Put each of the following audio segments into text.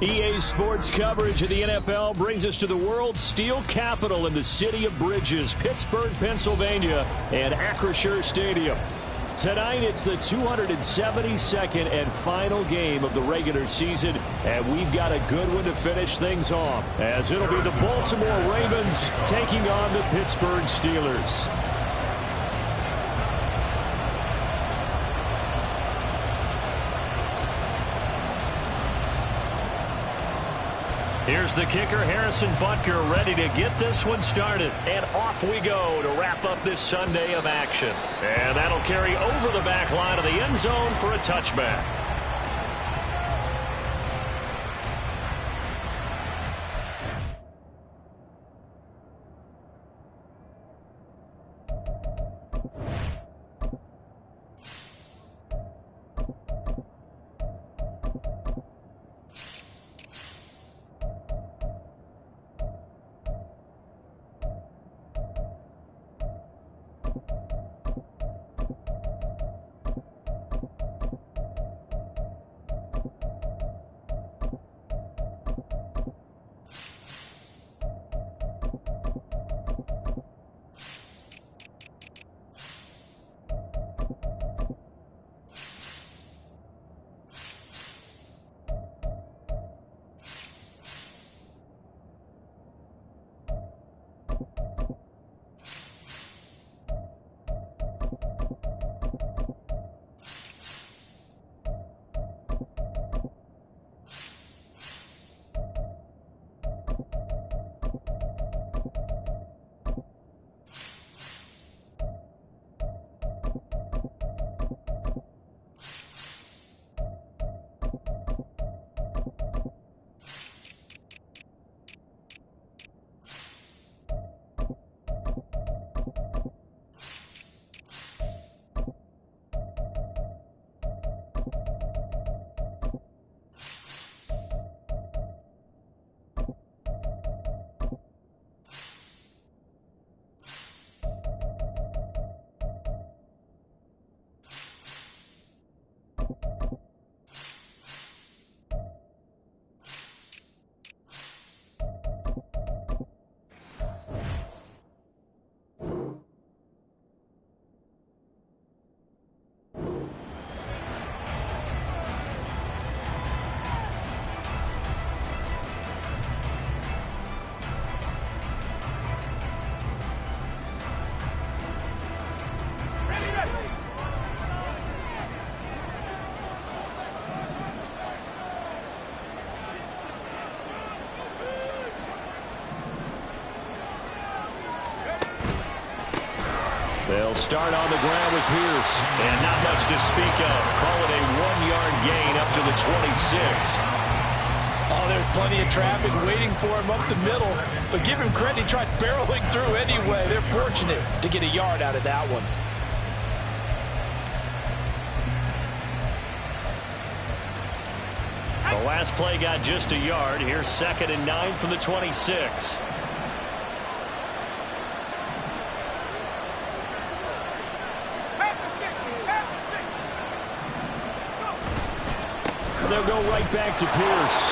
EA Sports coverage of the NFL brings us to the world's steel capital in the city of Bridges, Pittsburgh, Pennsylvania, and Acrisure Stadium. Tonight, it's the 272nd and final game of the regular season, and we've got a good one to finish things off, as it'll be the Baltimore Ravens taking on the Pittsburgh Steelers. Here's the kicker, Harrison Butker, ready to get this one started. And off we go to wrap up this Sunday of action. And that'll carry over the back line of the end zone for a touchback. They'll start on the ground with Pierce. And not much to speak of. Call it a 1-yard gain up to the 26. Oh, there's plenty of traffic waiting for him up the middle. But give him credit, he tried barreling through anyway. They're fortunate to get a yard out of that one. The last play got just a yard. Here's 2nd and 9 from the 26. They'll go right back to Pierce.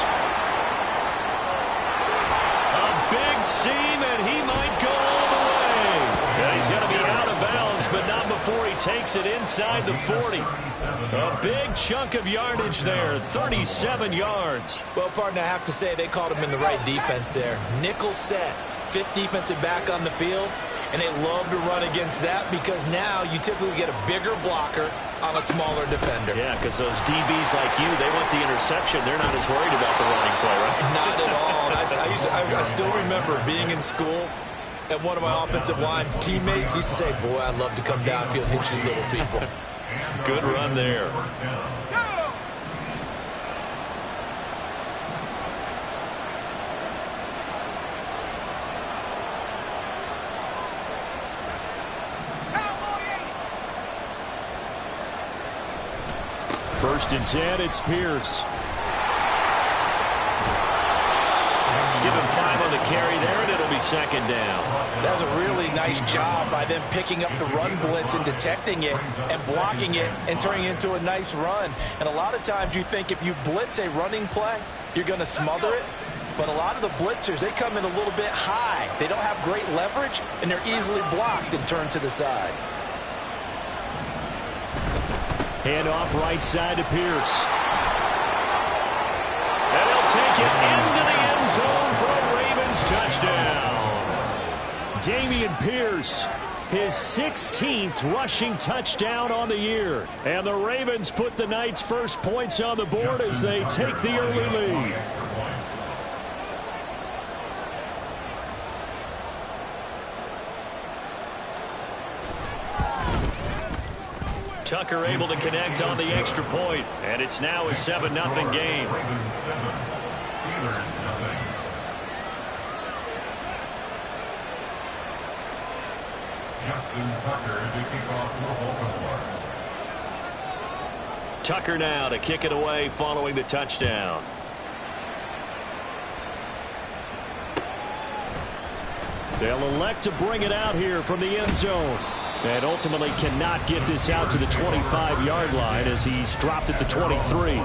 A big seam, and he might go all the way. Yeah, he's going to be out of bounds, but not before he takes it inside the 40. A big chunk of yardage there, 37 yards. Well, partner, I have to say they called him in the right defense there. Nickel set, 5th defensive back on the field. And they love to run against that because now you typically get a bigger blocker on a smaller defender. Yeah, because those DBs like you, they want the interception. They're not as worried about the running play, right? Not at all. I still remember being in school, and one of my offensive line teammates used to say, boy, I'd love to come downfield and hit you little people. Good run there. First and 10, it's Pierce. Give him 5 on the carry there, and it'll be second down. That's a really nice job by them picking up the run blitz and detecting it and blocking it and turning it into a nice run. And a lot of times you think if you blitz a running play, you're going to smother it. But a lot of the blitzers, they come in a little bit high. They don't have great leverage, and they're easily blocked and turned to the side. Hand off right side to Pierce. And he'll take it into the end zone for a Ravens touchdown. Dameon Pierce, his 16th rushing touchdown on the year. And the Ravens put the Knights' first points on the board as they take the early lead. Tucker able to connect on the extra point, and it's now a 7-0 game. Tucker now to kick it away following the touchdown. They'll elect to bring it out here from the end zone. And ultimately cannot get this out to the 25-yard line as he's dropped at the 23.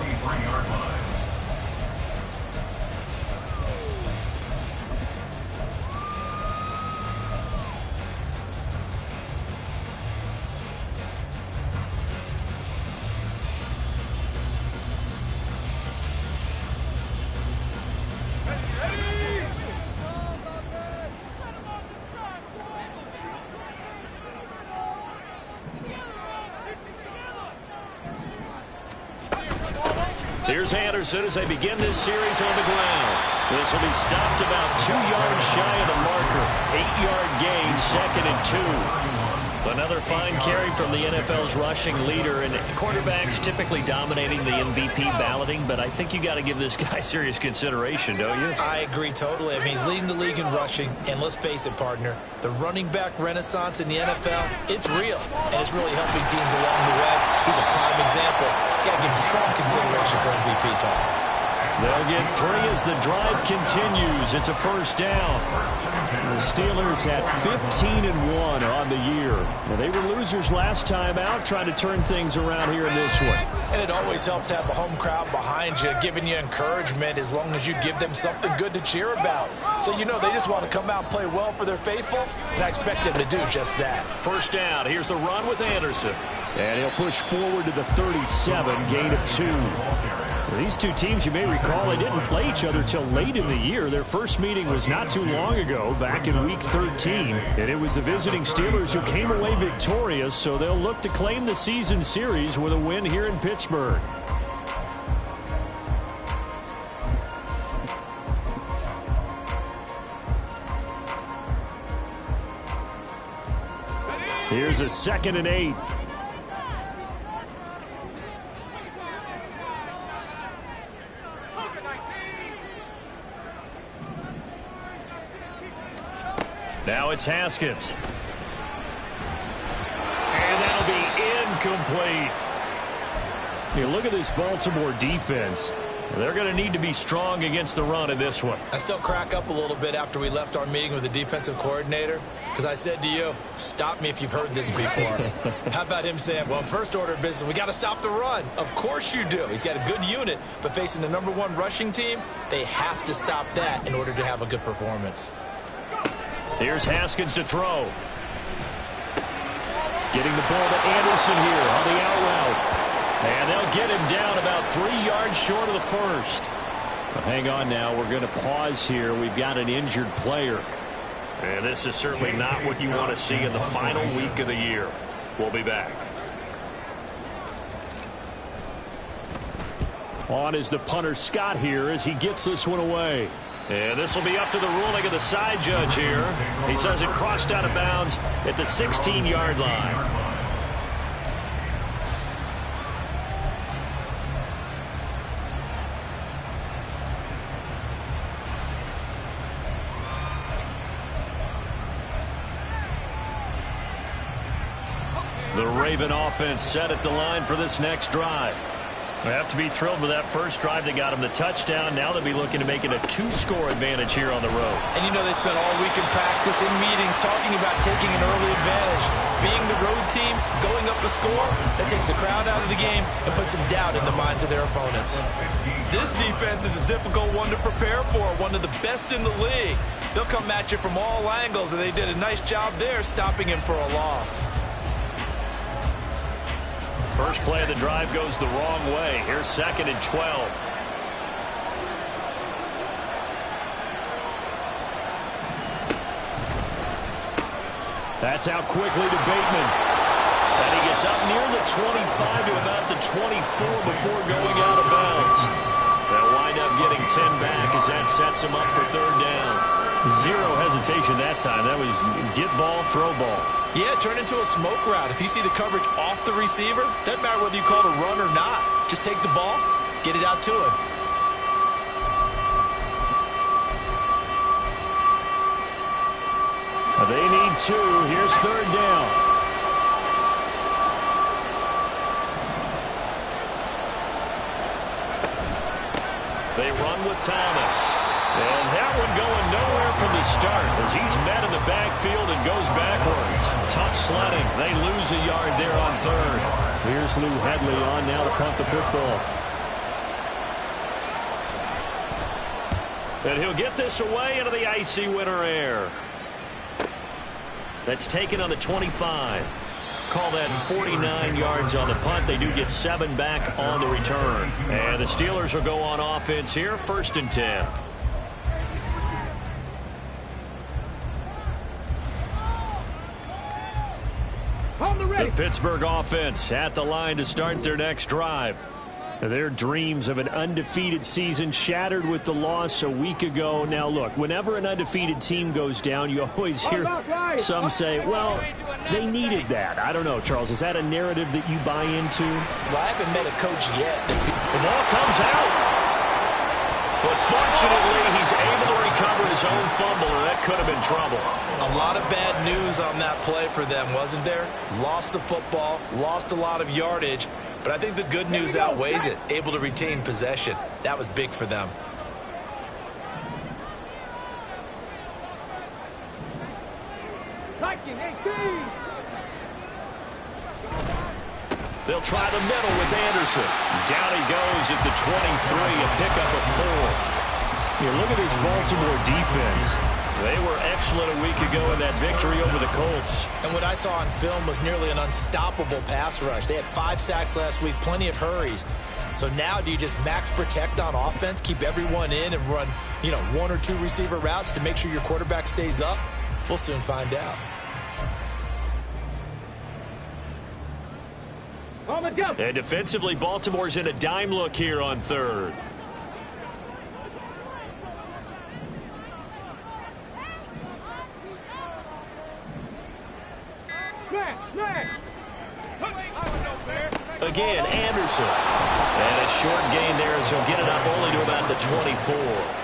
Here's Anderson as they begin this series on the ground. This will be stopped about 2 yards shy of the marker. 8-yard gain, 2nd and 2. Another fine carry from the NFL's rushing leader, and quarterbacks typically dominating the MVP balloting, but I think you got to give this guy serious consideration, don't you? I agree totally. I mean, he's leading the league in rushing, and let's face it, partner, the running back renaissance in the NFL, it's real, and it's really helping teams along the way. He's a prime example. Got to give him strong consideration for MVP talk. They'll get 3 as the drive continues. It's a first down. The Steelers at 15-1 on the year. Well, they were losers last time out, trying to turn things around here in this one. And it always helps to have a home crowd behind you, giving you encouragement as long as you give them something good to cheer about. So, you know, they just want to come out and play well for their faithful, and I expect them to do just that. First down. Here's the run with Anderson. And he'll push forward to the 37, gain of 2. These two teams, you may recall, they didn't play each other till late in the year. Their first meeting was not too long ago, back in Week 13. And it was the visiting Steelers who came away victorious, so they'll look to claim the season series with a win here in Pittsburgh. Here's a 2nd and 8. Now it's Haskins. And that'll be incomplete. You look at this Baltimore defense. They're going to need to be strong against the run in this one. I still crack up a little bit after we left our meeting with the defensive coordinator, because I said to you, stop me if you've heard this before. How about him saying, well, first order of business, we got to stop the run. Of course you do. He's got a good unit, but facing the #1 rushing team, they have to stop that in order to have a good performance. Here's Haskins to throw. Getting the ball to Anderson here on the out route. And they'll get him down about 3 yards short of the first. But hang on now. We're going to pause here. We've got an injured player. And this is certainly not what you want to see in the final week of the year. We'll be back. On is the punter Scott here as he gets this one away. And this will be up to the ruling of the side judge here. He says it crossed out of bounds at the 16-yard line. The Raven offense set at the line for this next drive. They have to be thrilled with that first drive that got them the touchdown. Now they'll be looking to make it a 2-score advantage here on the road. And you know they spent all week in practice, in meetings, talking about taking an early advantage. Being the road team, going up a score, that takes the crowd out of the game and puts some doubt in the minds of their opponents. This defense is a difficult one to prepare for, one of the best in the league. They'll come at you from all angles, and they did a nice job there stopping him for a loss. First play of the drive goes the wrong way. Here's 2nd and 12. That's out quickly to Bateman. And he gets up near the 25 to about the 24 before going out of bounds. They'll wind up getting 10 back as that sets him up for 3rd down. Zero hesitation that time. That was get ball, throw ball. Yeah, turn into a smoke route. If you see the coverage off the receiver, doesn't matter whether you call it a run or not. Just take the ball, get it out to him. They need 2. Here's 3rd down. They run with Thomas. And that one going nowhere from the start as he's met in the backfield and goes backwards. Tough sledding. They lose a yard there on 3rd. Here's Lou Headley on now to punt the football. And he'll get this away into the icy winter air. That's taken on the 25. Call that 49 yards on the punt. They do get 7 back on the return. And the Steelers will go on offense here, 1st and 10. The Pittsburgh offense at the line to start their next drive. Their dreams of an undefeated season shattered with the loss a week ago. Now, look, whenever an undefeated team goes down, you always hear some say, well, they needed that. I don't know, Charles. Is that a narrative that you buy into? Well, I haven't met a coach yet. The ball comes out. But fortunately, he's able to recover his own fumble, or that could have been trouble. A lot of bad news on that play for them, wasn't there? Lost the football, lost a lot of yardage. But I think the good news outweighs it. Able to retain possession. That was big for them. They'll try the middle with Anderson. Down he goes at the 23, a pickup of 4. Look at this Baltimore defense. They were excellent a week ago in that victory over the Colts. And what I saw on film was nearly an unstoppable pass rush. They had 5 sacks last week, plenty of hurries. So now do you just max protect on offense, keep everyone in and run, 1 or 2 receiver routes to make sure your quarterback stays up? We'll soon find out. And defensively, Baltimore's in a dime look here on 3rd. Again, Anderson. And a short gain there as he'll get it up only to about the 24.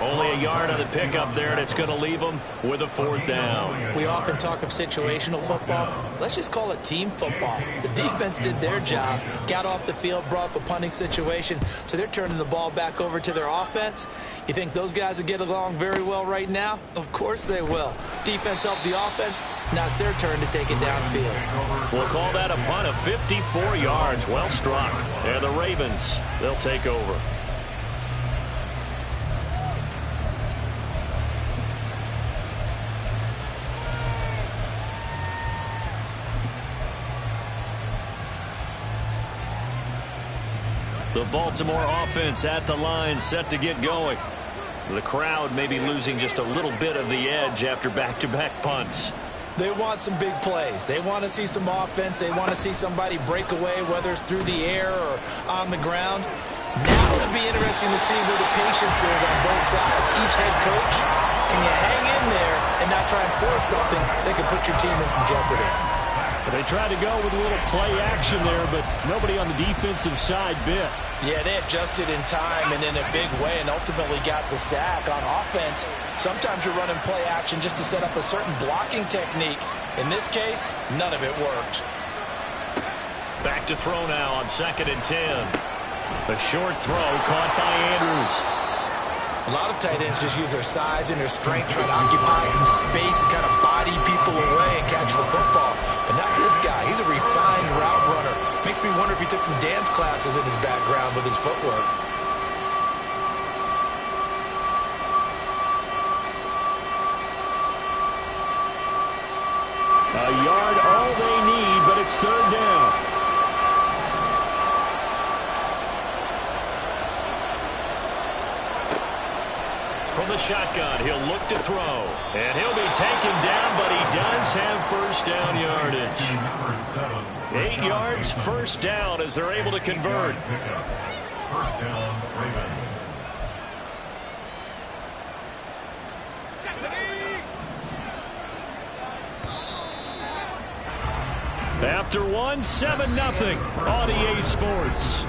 Only a yard on the pickup there, and it's going to leave them with a 4th down. We often talk of situational football. Let's just call it team football. The defense did their job, got off the field, brought up a punting situation, so they're turning the ball back over to their offense. You think those guys will get along very well right now? Of course they will. Defense helped the offense. Now it's their turn to take it downfield. We'll call that a punt of 54 yards. Well struck. And the Ravens, they'll take over. The Baltimore offense at the line, set to get going. The crowd may be losing just a little bit of the edge after back-to-back punts. They want some big plays. They want to see some offense. They want to see somebody break away, whether it's through the air or on the ground. Now it'll be interesting to see where the patience is on both sides. Each head coach, can you hang in there and not try and force something that could put your team in some jeopardy? They tried to go with a little play action there, but nobody on the defensive side bit. Yeah, they adjusted in time and in a big way and ultimately got the sack. On offense, sometimes you're running play action just to set up a certain blocking technique. In this case, none of it worked. Back to throw now on 2nd and 10. A short throw caught by Andrews. A lot of tight ends just use their size and their strength, try to occupy some space and kind of body people away and catch the football. But not this guy. He's a refined route runner. Makes me wonder if he took some dance classes in his background with his footwork. A yard, all they need, but it's 3rd down. From the shotgun, he'll look to throw. And he'll be taken down, but he does have 1st down yardage. 8 yards, 1st down as they're able to convert. 1st down, Ravens. After 1, 7-0 on EA Sports.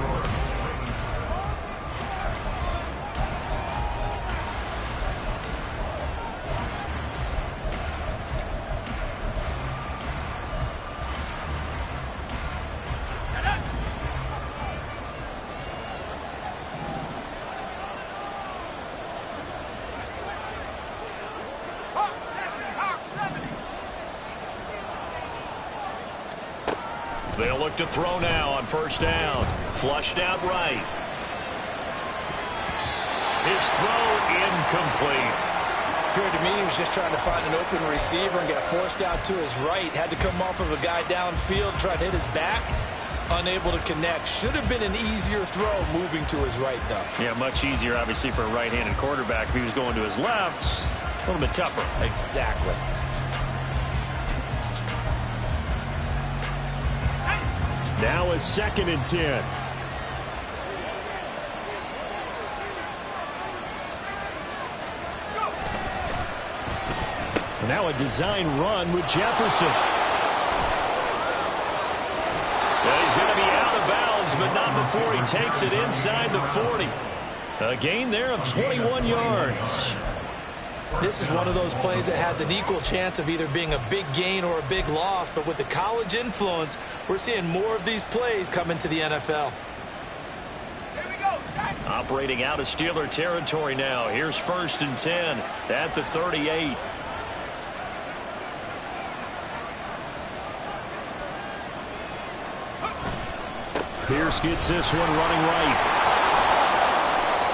They'll look to throw now on 1st down. Flushed out right. His throw incomplete. Appeared to me he was just trying to find an open receiver and got forced out to his right. Had to come off of a guy downfield, try to hit his back. Unable to connect. Should have been an easier throw moving to his right, though. Yeah, much easier, obviously, for a right-handed quarterback. If he was going to his left, a little bit tougher. Exactly. Now a 2nd and 10. Now a design run with Jefferson. Well, he's going to be out of bounds, but not before he takes it inside the 40. A gain there of 21 yards. This is one of those plays that has an equal chance of either being a big gain or a big loss, but with the college influence, we're seeing more of these plays come into the NFL. Operating out of Steeler territory now. Here's 1st and 10 at the 38. Pierce gets this one running right.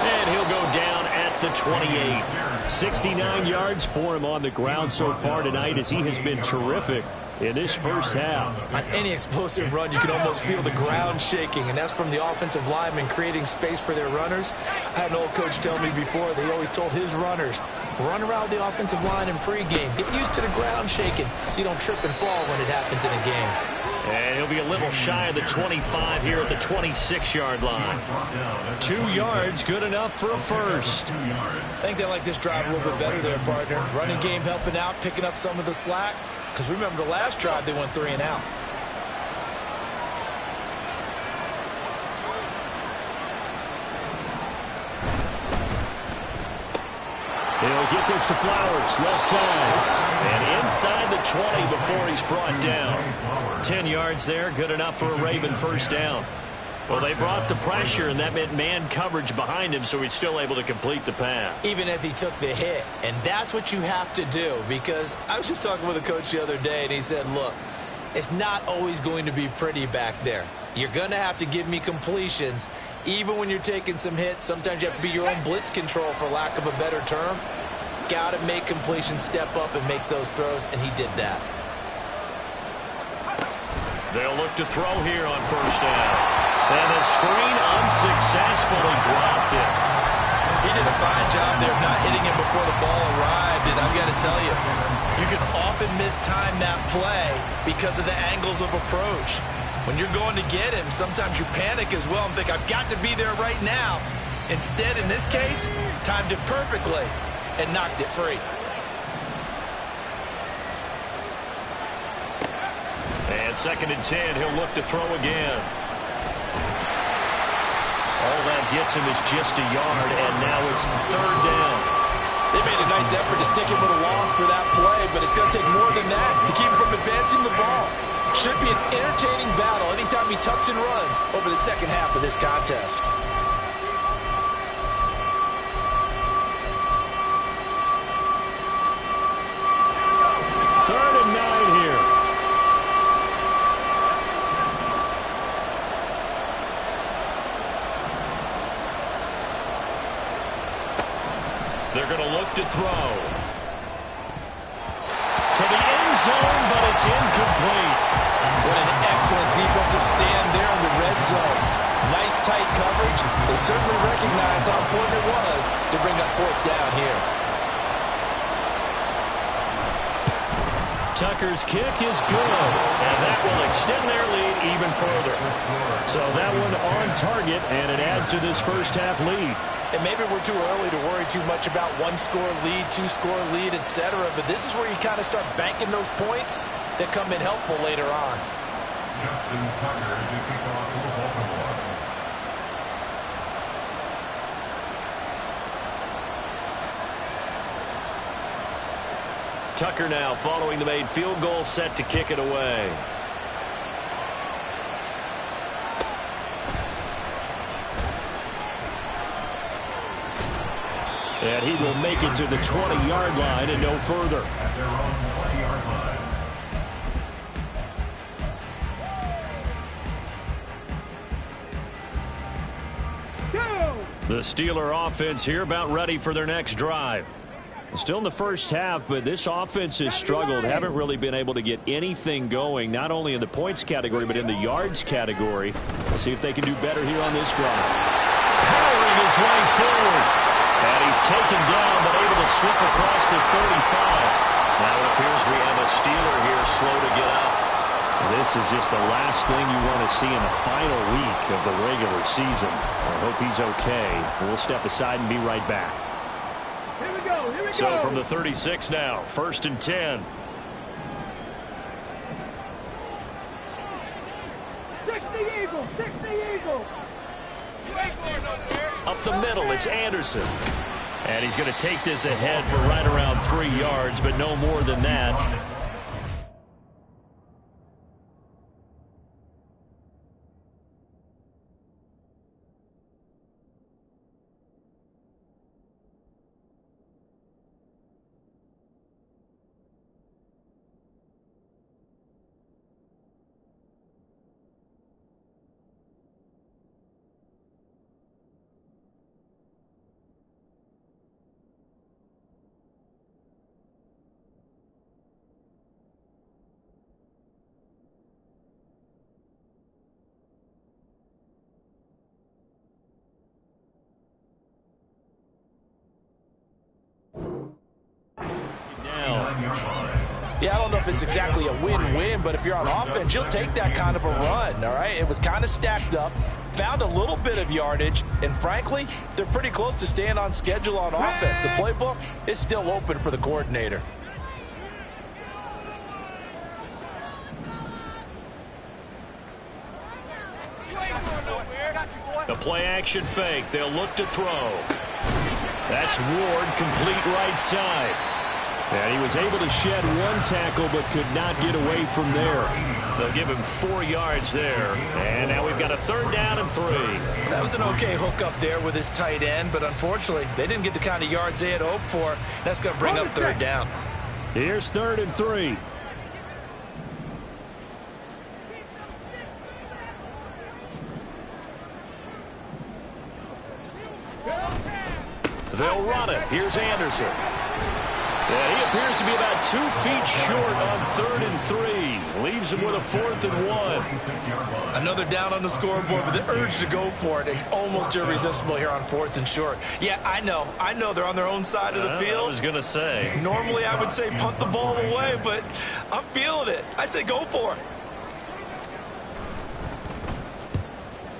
And he'll go down at the 28. 69 yards for him on the ground so far tonight as he has been terrific in this 1st half. On any explosive run, you can almost feel the ground shaking, and that's from the offensive linemen creating space for their runners. I had an old coach tell me before, they always told his runners, run around the offensive line in pregame. Get used to the ground shaking so you don't trip and fall when it happens in a game. And he'll be a little shy of the 25 here at the 26-yard line. 2 yards, good enough for a 1st. I think they like this drive a little bit better there, partner. Running game helping out, picking up some of the slack. Because remember the last drive, they went 3 and out. He'll get this to Flowers, left side. And inside the 20 before he's brought down. 10 yards there, good enough for a Raven 1st down. Well, they brought the pressure, and that meant man coverage behind him, so he's still able to complete the pass. Even as he took the hit. And that's what you have to do, because I was just talking with a coach the other day, and he said, look, it's not always going to be pretty back there. You're going to have to give me completions. Even when you're taking some hits, sometimes you have to be your own blitz control, for lack of a better term. Got to make completions, step up, and make those throws, and he did that. They'll look to throw here on 1st down. And the screen unsuccessfully dropped it. He did a fine job there of not hitting him before the ball arrived, and I've got to tell you, you can often mistime that play because of the angles of approach. When you're going to get him, sometimes you panic as well and think, I've got to be there right now. Instead, in this case, timed it perfectly and knocked it free. And 2nd and 10, he'll look to throw again. All that gets him is just a yard, and now it's 3rd down. They made a nice effort to stick him with a loss for that play, but it's going to take more than that to keep him from advancing the ball. Should be an entertaining battle anytime he tucks and runs over the second half of this contest. Third and 9 here. They're going to look to throw. To the end zone, but it's incomplete. What an excellent defensive stand there in the red zone. Nice tight coverage. They certainly recognized how important it was to bring up fourth down here. Tucker's kick is good, and that will extend their lead even further. So that one on target, and it adds to this first half lead. And maybe we're too early to worry too much about one-score lead, two-score lead, etc. But this is where you kind of start banking those points that come in helpful later on. Justin Tucker to kick off for Baltimore. Tucker now following the made field goal, set to kick it away. And he will make it to the 20-yard line and no further. At their own 20-yard line. The Steeler offense here about ready for their next drive. Still in the first half, but this offense has struggled. Haven't really been able to get anything going, not only in the points category, but in the yards category. Let's see if they can do better here on this drive. Powering his way forward. And he's taken down, but able to slip across the 35. Now it appears we have a Steeler here slow to get up. This is just the last thing you want to see in the final week of the regular season. I hope he's okay. We'll step aside and be right back. Here we go. So from the 36 now, 1st and 10. Six the Eagle. Six the Eagle. Up the middle, it's Anderson. And he's going to take this ahead for right around 3 yards, but no more than that. Yeah, I don't know if it's exactly a win-win, but if you're on offense, you'll take that kind of a run, all right? It was kind of stacked up, found a little bit of yardage, and frankly, they're pretty close to staying on schedule on offense. The playbook is still open for the coordinator. The play-action fake. They'll look to throw. That's Ward, complete right side. And he was able to shed one tackle but could not get away from there. They'll give him 4 yards there. And now we've got a 3rd down and 3. That was an okay hook up there with his tight end, but unfortunately, they didn't get the kind of yards they had hoped for. That's going to bring up 3rd down. Here's 3rd and 3. They'll run it. Here's Anderson. Yeah, he appears to be about 2 feet short on 3rd and 3. Leaves him with a 4th and 1. Another down on the scoreboard, but the urge to go for it is almost irresistible here on 4th and short. Yeah, I know they're on their own side of the field. I was going to say. Normally I would say punt the ball away, but I'm feeling it. I say go for it.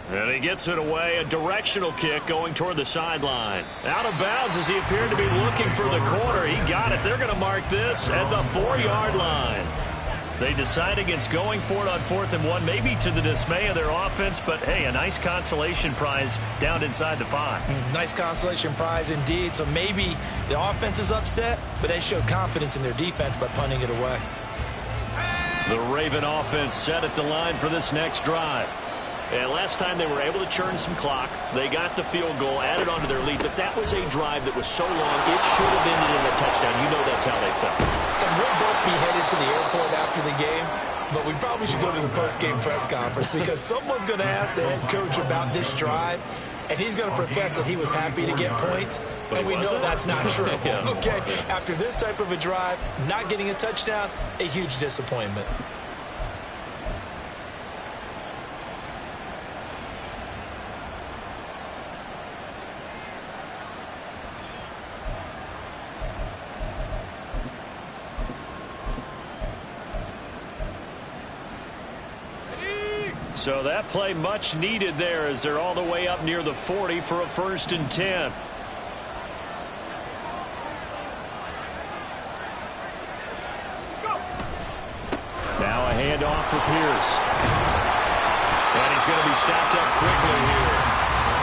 And he gets it away, a directional kick going toward the sideline. Out of bounds as he appeared to be looking for the corner. He got it. They're going to mark this at the 4-yard line. They decide against going for it on 4th and 1, maybe to the dismay of their offense, but hey, a nice consolation prize down inside the 5. Nice consolation prize indeed. So maybe the offense is upset, but they showed confidence in their defense by punting it away. The Raven offense set at the line for this next drive. And last time they were able to churn some clock. They got the field goal, added on to their lead, but that was a drive that was so long, it should have ended in a touchdown. You know that's how they felt. And we'll both be headed to the airport after the game, but we probably should go to the post-game press conference because someone's going to ask the head coach about this drive, and he's going to profess that he was happy to get points, and we know that's not true. Yeah. Okay, after this type of a drive, not getting a touchdown, a huge disappointment. So that play much needed there as they're all the way up near the 40 for a 1st and 10. Now a handoff for Pierce. And he's going to be stopped up quickly here.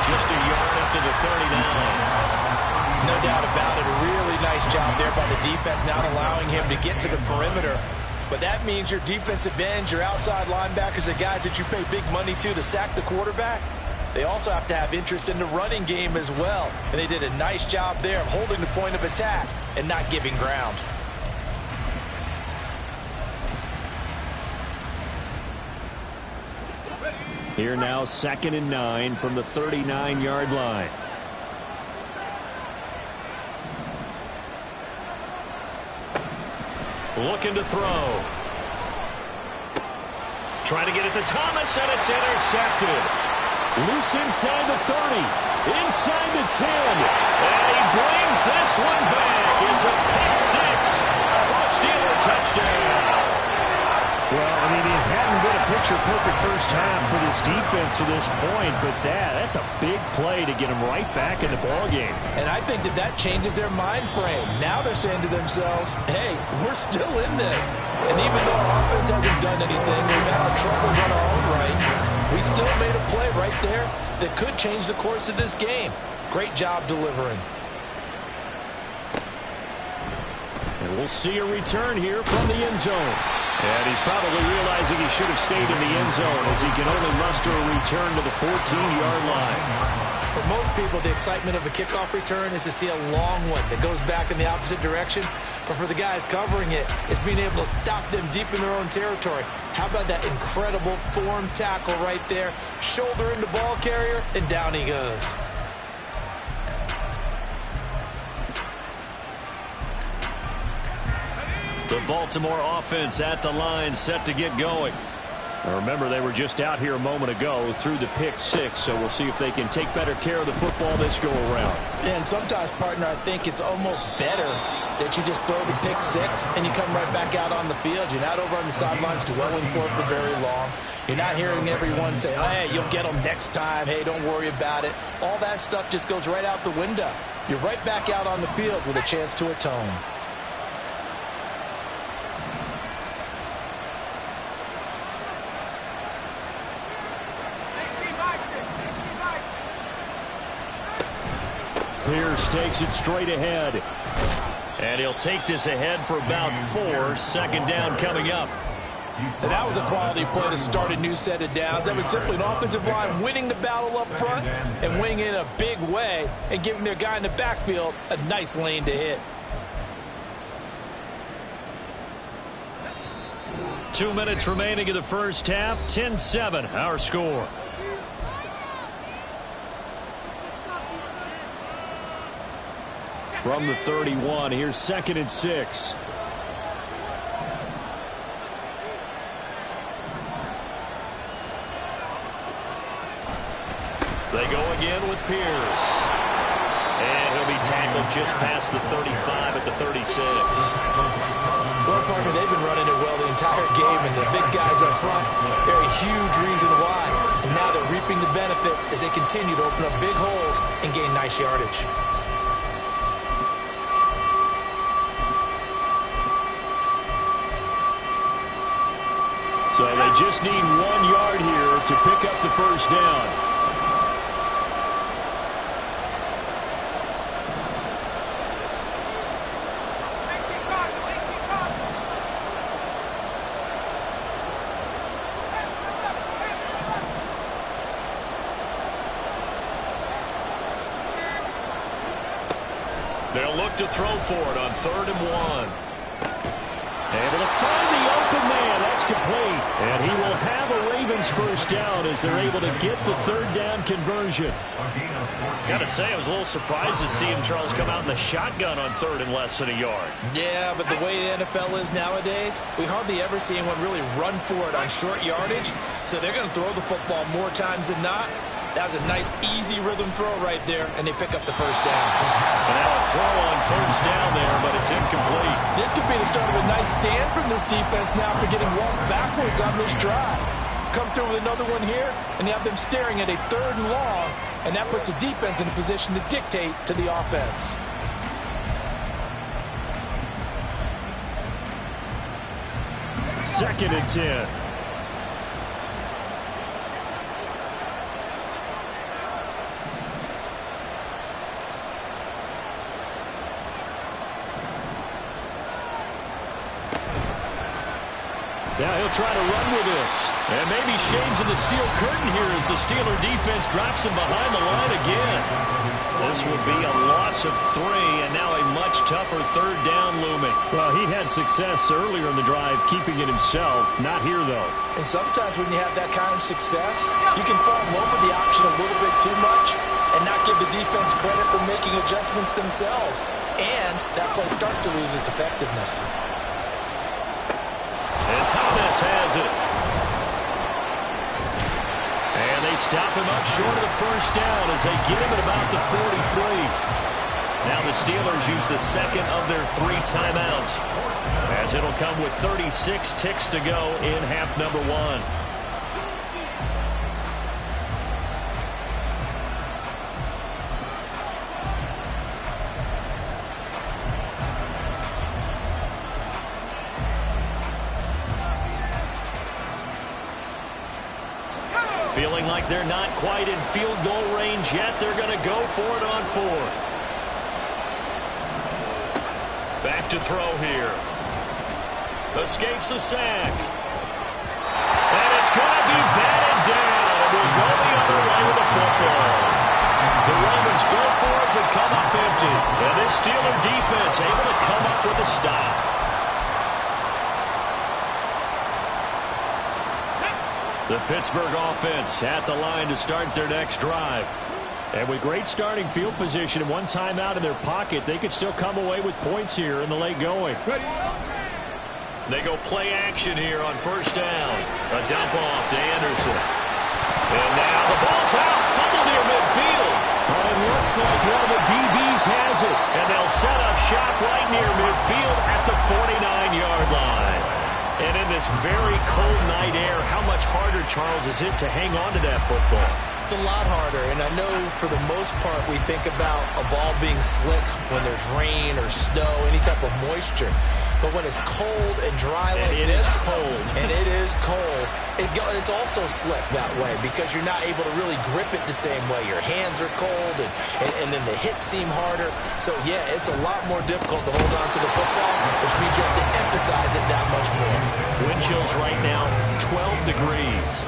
Just a yard up to the 39. No doubt about it. A really nice job there by the defense, not allowing him to get to the perimeter. But that means your defensive ends, your outside linebackers, the guys that you pay big money to sack the quarterback, they also have to have interest in the running game as well. And they did a nice job there of holding the point of attack and not giving ground. Here now 2nd and 9 from the 39-yard line. Looking to throw. Trying to get it to Thomas, and it's intercepted. Loose inside the 30. Inside the 10. And he brings this one back. It's a pick six for a Steeler touchdown. Well, I mean, it hadn't been a picture-perfect first half for this defense to this point, but that's a big play to get them right back in the ballgame. And I think that changes their mind frame. Now they're saying to themselves, hey, we're still in this. And even though our offense hasn't done anything, we've had our troubles on our own right, we still made a play right there that could change the course of this game. Great job delivering. And we'll see a return here from the end zone. And he's probably realizing he should have stayed in the end zone as he can only muster a return to the 14-yard line. For most people, the excitement of a kickoff return is to see a long one that goes back in the opposite direction. But for the guys covering it, it's being able to stop them deep in their own territory. How about that incredible form tackle right there? Shoulder into ball carrier, and down he goes. The Baltimore offense at the line, set to get going. Now remember, they were just out here a moment ago through the pick six, so we'll see if they can take better care of the football this go-around. And sometimes, partner, I think it's almost better that you just throw the pick six and you come right back out on the field. You're not over on the sidelines dwelling for it for very long. You're not hearing everyone say, hey, you'll get them next time. Hey, don't worry about it. All that stuff just goes right out the window. You're right back out on the field with a chance to atone. Pierce takes it straight ahead. And he'll take this ahead for about 4. 2nd down coming up. And that was a quality play to start a new set of downs. That was simply an offensive line winning the battle up front and winning in a big way and giving their guy in the backfield a nice lane to hit. 2 minutes remaining in the first half. 10-7, our score. From the 31, here's 2nd and 6. They go again with Pierce. And he'll be tackled just past the 35 at the 36. Well, partner, they've been running it well the entire game, and the big guys up front, they're a huge reason why. And now they're reaping the benefits as they continue to open up big holes and gain nice yardage. So they just need 1 yard here to pick up the first down. They'll look to throw for it on 3rd and 1. Able to find the open man. That's complete. And he will have a Ravens first down as they're able to get the 3rd down conversion. Got to say, I was a little surprised to see him, Charles, come out in the shotgun on 3rd and less than a yard. Yeah, but the way the NFL is nowadays, we hardly ever see anyone really run for it on short yardage. So they're going to throw the football more times than not. That was a nice, easy rhythm throw right there, and they pick up the first down. And now a throw on 1st down there, but it's incomplete. This could be the start of a nice stand from this defense now after getting walked backwards on this drive. Come through with another one here, and you have them staring at a 3rd and long, and that puts the defense in a position to dictate to the offense. Second and 10. Now he'll try to run with this. And maybe shades of the steel curtain here as the Steeler defense drops him behind the line again. This would be a loss of 3, and now a much tougher 3rd down looming. Well, he had success earlier in the drive keeping it himself. Not here, though. And sometimes when you have that kind of success, you can fall in love with the option a little bit too much and not give the defense credit for making adjustments themselves. And that play starts to lose its effectiveness. And Thomas has it. And they stop him up short of the first down as they get him at about the 43. Now the Steelers use the 2nd of their 3 timeouts, as it'll come with 36 ticks to go in half number 1. Feeling like they're not quite in field goal range yet. They're going to go for it on 4th. Back to throw here. Escapes the sack. And it's going to be batted down. And we'll go the other way with the football. The Ravens go for it but come up empty. And this Steeler defense able to come up with a stop. The Pittsburgh offense at the line to start their next drive. And with great starting field position and 1 timeout in their pocket, they could still come away with points here in the late going. They go play action here on 1st down. A dump off to Anderson. And now the ball's out. Fumble near midfield. Well, it looks like one of the DBs has it. And they'll set up shop right near midfield at the 49-yard line. And in this very cold night air, how much harder, Charles, is it to hang on to that football? It's a lot harder, and I know for the most part we think about a ball being slick when there's rain or snow, any type of moisture. But when it's cold and dry like this, and it is cold, it's also slick that way because you're not able to really grip it the same way. Your hands are cold, and then the hits seem harder. So, yeah, it's a lot more difficult to hold on to the football, which means you have to emphasize it that much more. Wind chills right now, 12 degrees.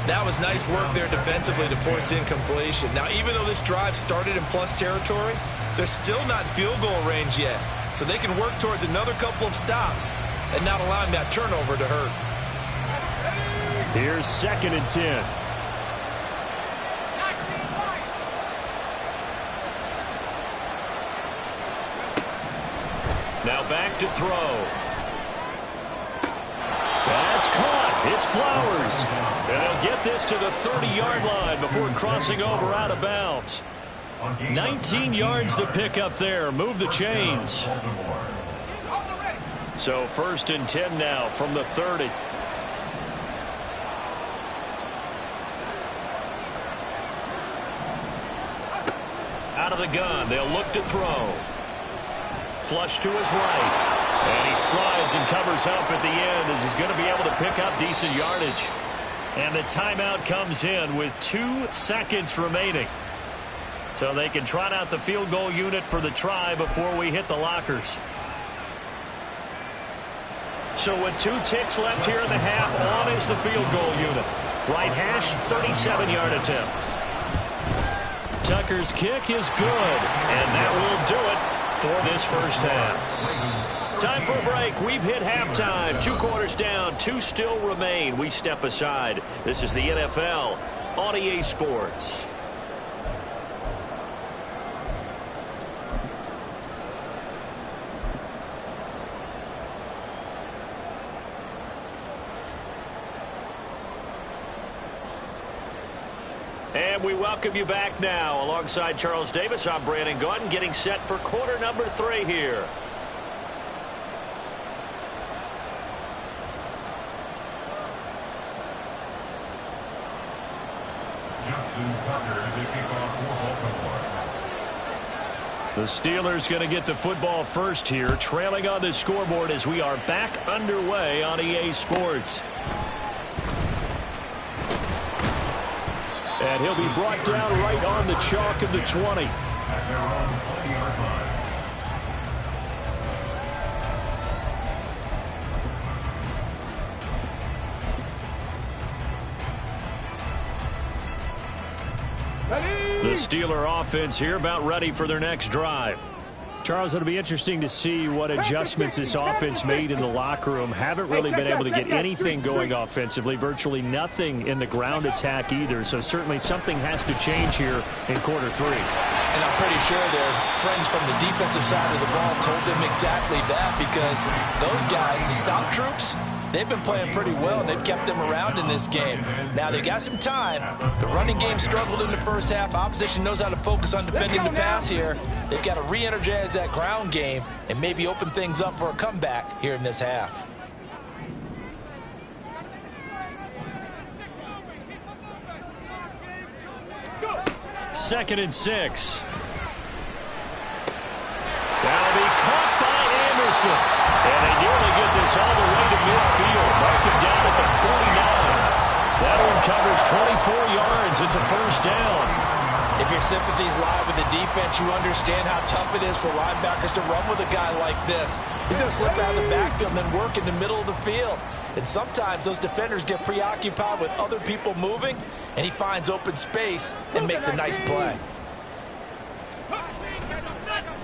That was nice work there defensively to force incompletion. Now, even though this drive started in plus territory, they're still not in field goal range yet. So they can work towards another couple of stops and not allowing that turnover to hurt. Here's 2nd and 10. Now back to throw. That's caught. It's Flowers. And they'll get this to the 30-yard line before crossing over out of bounds. 19 yards to pick up there. Move the chains. So 1st and 10 now from the 30. Out of the gun. They'll look to throw. Flush to his right. And he slides and covers up at the end as he's going to be able to pick up decent yardage. And the timeout comes in with 2 seconds remaining. So they can trot out the field goal unit for the try before we hit the lockers. So with 2 ticks left here in the half, on is the field goal unit. Right hash, 37-yard attempt. Tucker's kick is good, and that will do it for this first half. Time for a break. We've hit halftime. 2 quarters down. 2 still remain. We step aside. This is the NFL on EA Sports. And we welcome you back now. Alongside Charles Davis, I'm Brandon Gaudin, getting set for quarter number 3 here. The Steelers going to get the football first here, trailing on the scoreboard as we are back underway on EA Sports. And he'll be brought down right on the chalk of the 20. The Steeler offense here about ready for their next drive. Charles, it'll be interesting to see what adjustments this offense made in the locker room. Haven't really been able to get anything going offensively, virtually nothing in the ground attack either. So certainly something has to change here in quarter 3. And I'm pretty sure their friends from the defensive side of the ball told them exactly that, because those guys, the stop troops, they've been playing pretty well, and they've kept them around in this game. Now, they got some time. The running game struggled in the first half. Opposition knows how to focus on defending the pass here. They've got to re-energize that ground game and maybe open things up for a comeback here in this half. Second and 6. That'll be caught by Anderson. And they nearly get this all the way to midfield. Mark him down at the 49. That one covers 24 yards. It's a first down. If your sympathies lie with the defense, you understand how tough it is for linebackers to run with a guy like this. He's going to slip out of the backfield and then work in the middle of the field. And sometimes those defenders get preoccupied with other people moving, and he finds open space and makes a nice play.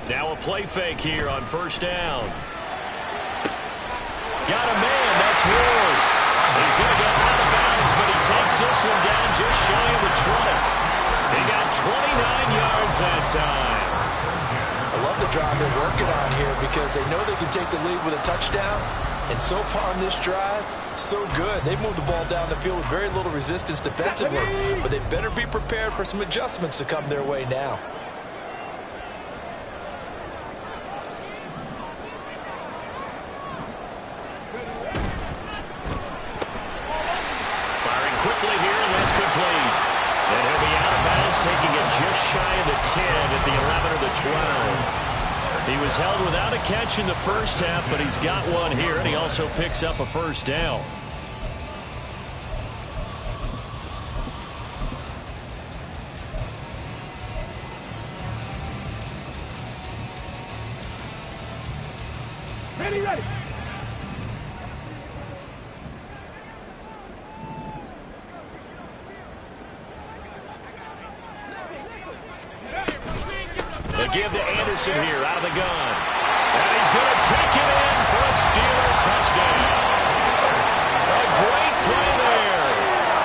Now a play fake here on first down. Got a man, that's Ward. He's going to go out of bounds, but he takes this one down just shy of the 20. He got 29 yards that time. I love the drive they're working on here because they know they can take the lead with a touchdown. And so far on this drive, so good. They've moved the ball down the field with very little resistance defensively, but they better be prepared for some adjustments to come their way now. Firing quickly here, and that's complete. And he'll be out of bounds, taking it just shy of the 10 at the 11 or the 12. He was held without a catch in the first half, but he's got one here, and he also picks up a first down. Ready, ready. They give to Anderson here out of the gun. And he's going to take it in for a Steeler touchdown. A great play there.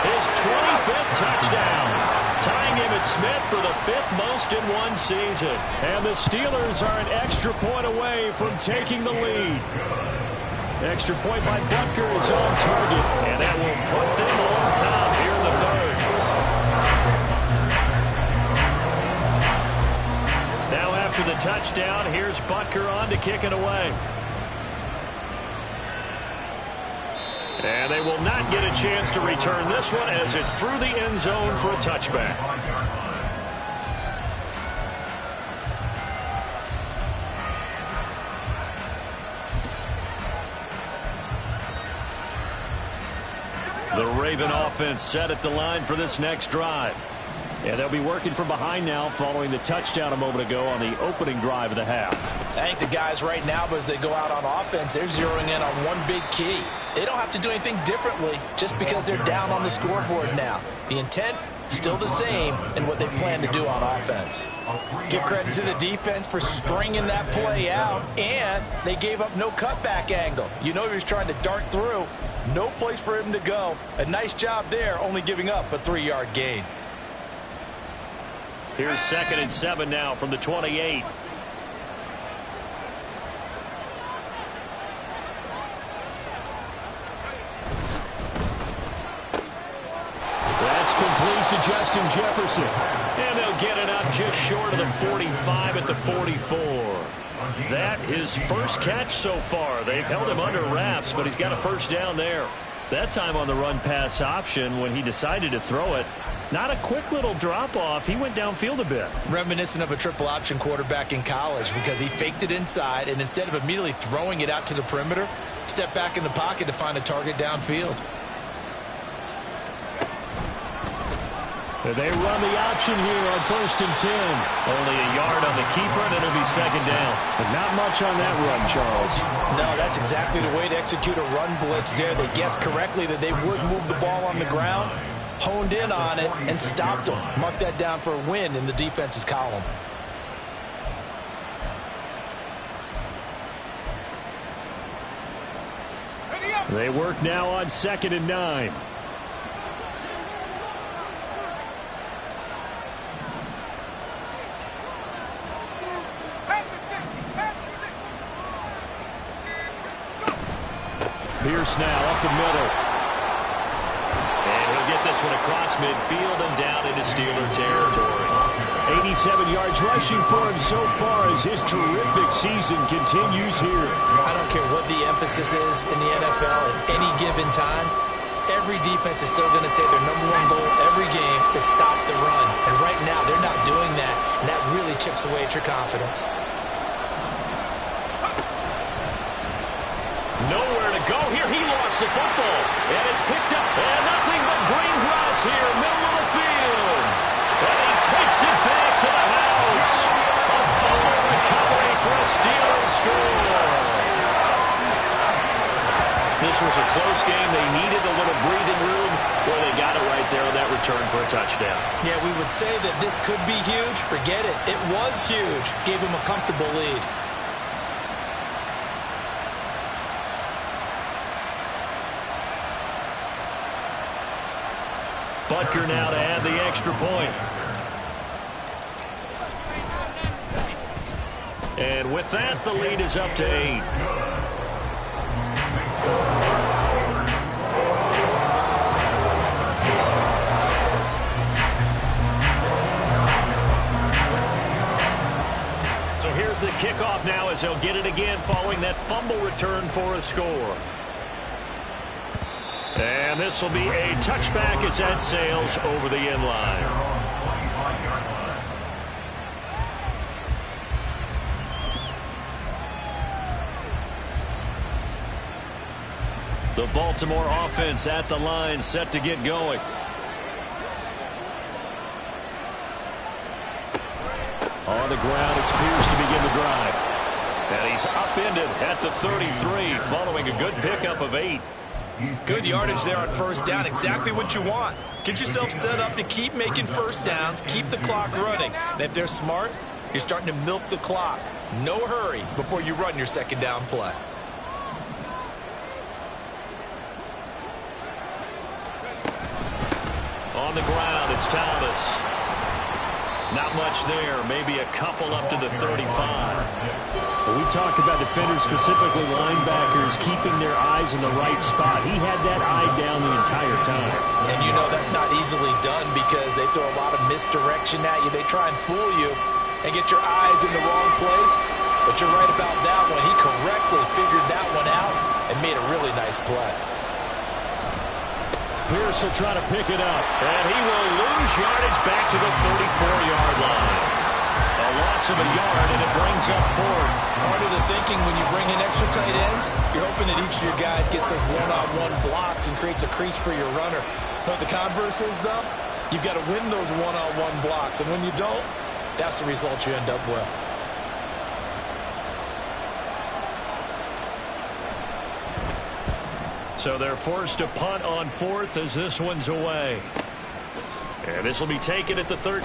His 25th touchdown. Tying him at Smith for the 5th most in one season. And the Steelers are an extra point away from taking the lead. Extra point by Butker is on target. And that will put them on top here in the 3rd. Now after the touchdown, here's Butker on to kick it away. And they will not get a chance to return this one as it's through the end zone for a touchback. The Raven offense set at the line for this next drive. Yeah, they'll be working from behind now following the touchdown a moment ago on the opening drive of the half. I think the guys right now, as they go out on offense, they're zeroing in on one big key. They don't have to do anything differently just because they're down on the scoreboard now. The intent, still the same in what they plan to do on offense. Give credit to the defense for stringing that play out, and they gave up no cutback angle. You know he was trying to dart through. No place for him to go. A nice job there, only giving up a 3-yard gain. Here's 2nd and 7 now from the 28. That's complete to Justin Jefferson. And they'll get it up just short of the 45 at the 44. That his first catch so far. They've held him under wraps, but he's got a first down there. That time on the run-pass option when he decided to throw it. Not a quick little drop-off. He went downfield a bit. Reminiscent of a triple option quarterback in college because he faked it inside, and instead of immediately throwing it out to the perimeter, stepped back in the pocket to find a target downfield. They run the option here on 1st and 10. Only a yard on the keeper, and it'll be 2nd down. But not much on that run, Charles. No, that's exactly the way to execute a run blitz there. They guessed correctly that they would move the ball on the ground, honed in on it, and stopped them. Mark that down for a win in the defense's column. They work now on 2nd and 9. Pierce now up the middle. And he'll get this one across midfield and down into Steeler territory. 87 yards rushing for him so far as his terrific season continues here. I don't care what the emphasis is in the NFL at any given time. Every defense is still going to say their #1 goal every game is stop the run. And right now they're not doing that, and that really chips away at your confidence. Nowhere to go here. He lost the football. And it's picked up. And nothing but green grass here, middle of the field. And he takes it back to the house. A fumble recovery for a Steelers score. This was a close game. They needed a little breathing room. Well, they got it right there on that return for a touchdown. Yeah, we would say that this could be huge. Forget it. It was huge. Gave him a comfortable lead. Butker now to add the extra point. And with that, the lead is up to 8. So here's the kickoff now as they'll get it again following that fumble return for a score. And this will be a touchback as that sails over the end line. The Baltimore offense at the line, set to get going. On the ground, it's Pierce to begin the drive. And he's upended at the 33 following a good pickup of 8. Good yardage there on first down. Exactly what you want. Get yourself set up to keep making first downs, keep the clock running. And if they're smart, you're starting to milk the clock. No hurry before you run your second down play. On the ground, it's Thomas. Not much there. Maybe a couple up to the 35. Well, we talk about defenders, specifically linebackers, keeping their eyes in the right spot. He had that eye down the entire time. And you know that's not easily done because they throw a lot of misdirection at you. They try and fool you and get your eyes in the wrong place. But you're right about that one. He correctly figured that one out and made a really nice play. Pierce will try to pick it up. And he will lose yardage back to the 34-yard line. A loss of a yard, and it brings up 4th. Part of the thinking when you bring in extra tight ends, you're hoping that each of your guys gets those one-on-one blocks and creates a crease for your runner. You know what the converse is, though? You've got to win those one-on-one blocks, and when you don't, that's the result you end up with. So they're forced to punt on 4th as this one's away. And this will be taken at the 13.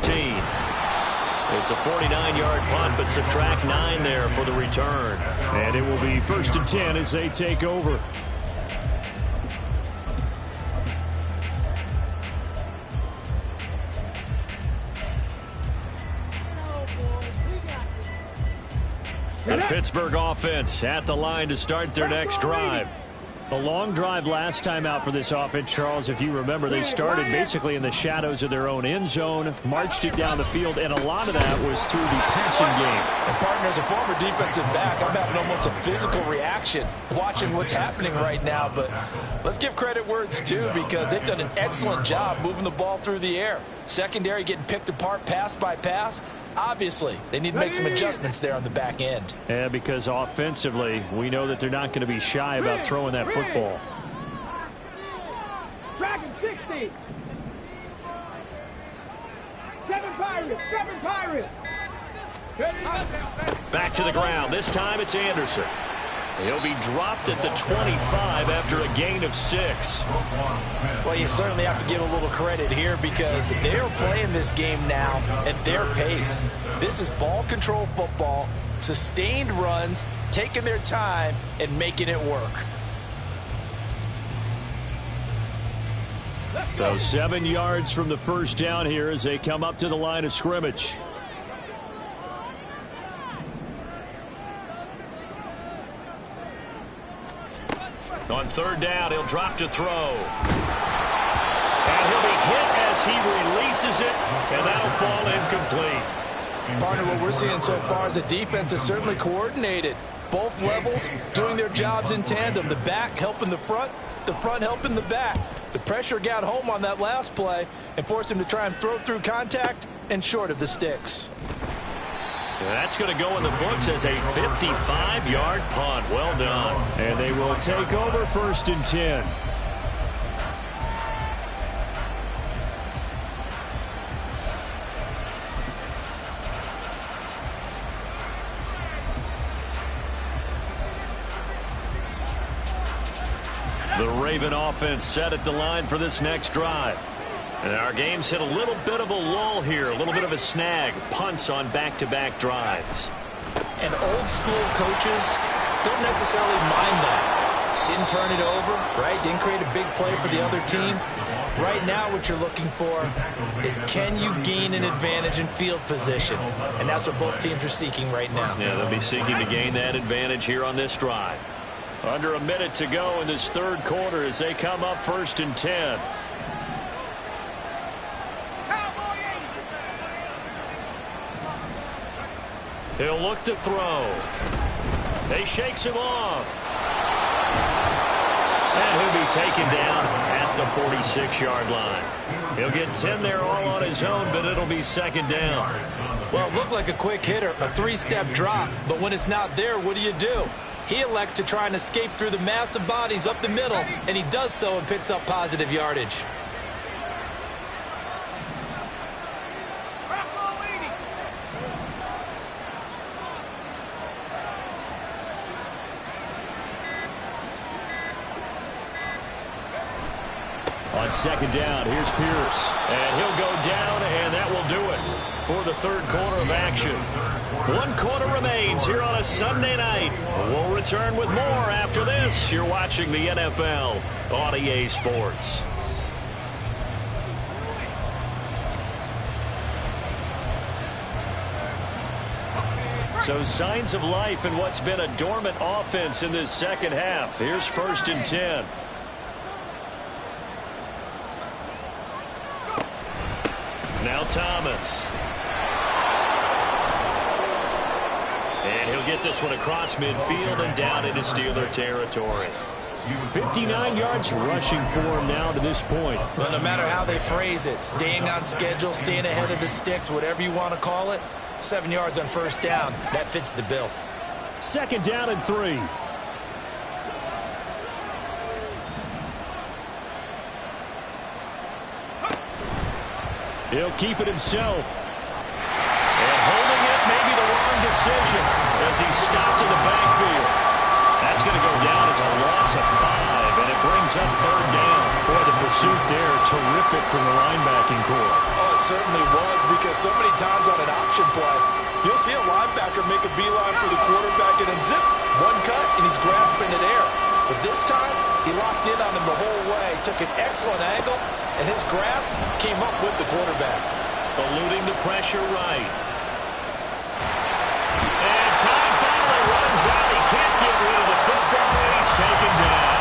It's a 49-yard punt, but subtract 9 there for the return. And it will be 1st and 10 as they take over. The Pittsburgh offense at the line to start their next drive. A long drive last time out for this offense, Charles. If you remember, they started basically in the shadows of their own end zone, marched it down the field, and a lot of that was through the passing game. And partner, as a former defensive back, I'm having almost a physical reaction watching what's happening right now. But let's give credit where it's due, because they've done an excellent job moving the ball through the air. Secondary getting picked apart pass by pass. Obviously, they need to make some adjustments there on the back end. Yeah, because offensively, we know that they're not going to be shy about throwing that football. Dragon 60. 7 Pirates. 7 Pirates. Back to the ground. This time it's Anderson. He'll be dropped at the 25 after a gain of 6. Well, you certainly have to give a little credit here, because they're playing this game now at their pace. This is ball control football, sustained runs, taking their time and making it work. So 7 yards from the first down here as they come up to the line of scrimmage. On 3rd down, he'll drop to throw. And he'll be hit as he releases it, and that'll fall incomplete. Partner, what we're seeing so far is a defense that's certainly coordinated. Both levels doing their jobs in tandem. The back helping the front helping the back. The pressure got home on that last play and forced him to try and throw through contact and short of the sticks. That's going to go in the books as a 55-yard punt. Well done. And they will take over 1st and 10. The Raven offense set at the line for this next drive. And our game's hit a little bit of a lull here, a little bit of a snag. Punts on back-to-back drives. And old-school coaches don't necessarily mind that. Didn't turn it over, right? Didn't create a big play for the other team. Right now what you're looking for is, can you gain an advantage in field position? And that's what both teams are seeking right now. Yeah, they'll be seeking to gain that advantage here on this drive. Under a minute to go in this 3rd quarter as they come up 1st and 10. He'll look to throw. He shakes him off. And he'll be taken down at the 46-yard line. He'll get 10 there all on his own, but it'll be 2nd down. Well, it looked like a quick hitter, a 3-step drop, but when it's not there, what do? He elects to try and escape through the massive bodies up the middle, and he does so and picks up positive yardage. On 2nd down, here's Pierce. And he'll go down, and that will do it for the 3rd quarter of action. 1 quarter remains here on a Sunday night. We'll return with more after this. You're watching the NFL on EA Sports. So signs of life in what's been a dormant offense in this 2nd half. Here's 1st and 10. Now Thomas. And he'll get this one across midfield and down into Steeler territory. 59 yards rushing for him now to this point. Well, no matter how they phrase it, staying on schedule, staying ahead of the sticks, whatever you want to call it, 7 yards on 1st down, that fits the bill. 2nd down and 3. He'll keep it himself. And holding it may be the wrong decision as he's stopped in the backfield. That's going to go down as a loss of 5, and it brings up 3rd down. Boy, the pursuit there, terrific effort from the linebacking core. Oh, it certainly was, because so many times on an option play, you'll see a linebacker make a beeline for the quarterback and then zip, one cut, and he's grasping it air. But this time, he locked in on him the whole way, took an excellent angle, and his grasp came up with the quarterback. Eluding the pressure right. And time finally runs out. He can't get rid of the football, and he's taken down.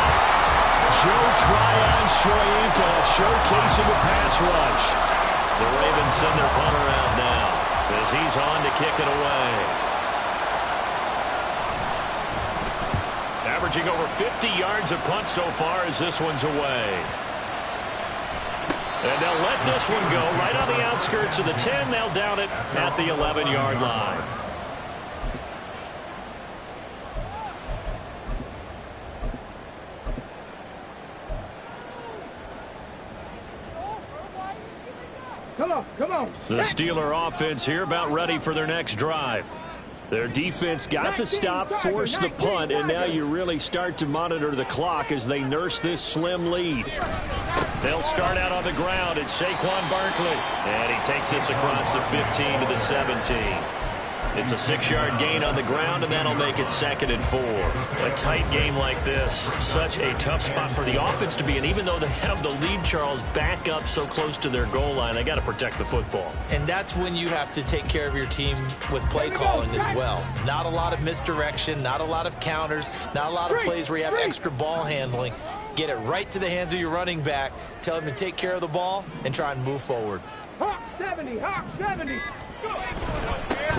Joe Tryon Shoyinka showcasing the pass rush. The Ravens send their punter out now as he's on to kick it away. Averaging over 50 yards a punt so far as this one's away. And they'll let this one go right on the outskirts of the 10. They'll down it at the 11-yard line. Come on. The Steeler offense here about ready for their next drive. Their defense got the stop, forced the punt, and now you really start to monitor the clock as they nurse this slim lead. They'll start out on the ground. It's Saquon Barkley, and he takes this across the 15 to the 17. It's a 6-yard gain on the ground, and that'll make it 2nd and 4. A tight game like this, such a tough spot for the offense to be in. Even though they have the lead, Charles, back up so close to their goal line, they got to protect the football. And that's when you have to take care of your team with play calling as well. Not a lot of misdirection, not a lot of counters, not a lot of plays where you have extra ball handling. Get it right to the hands of your running back, tell him to take care of the ball, and try and move forward. Hawk 70, Hawk 70. Go.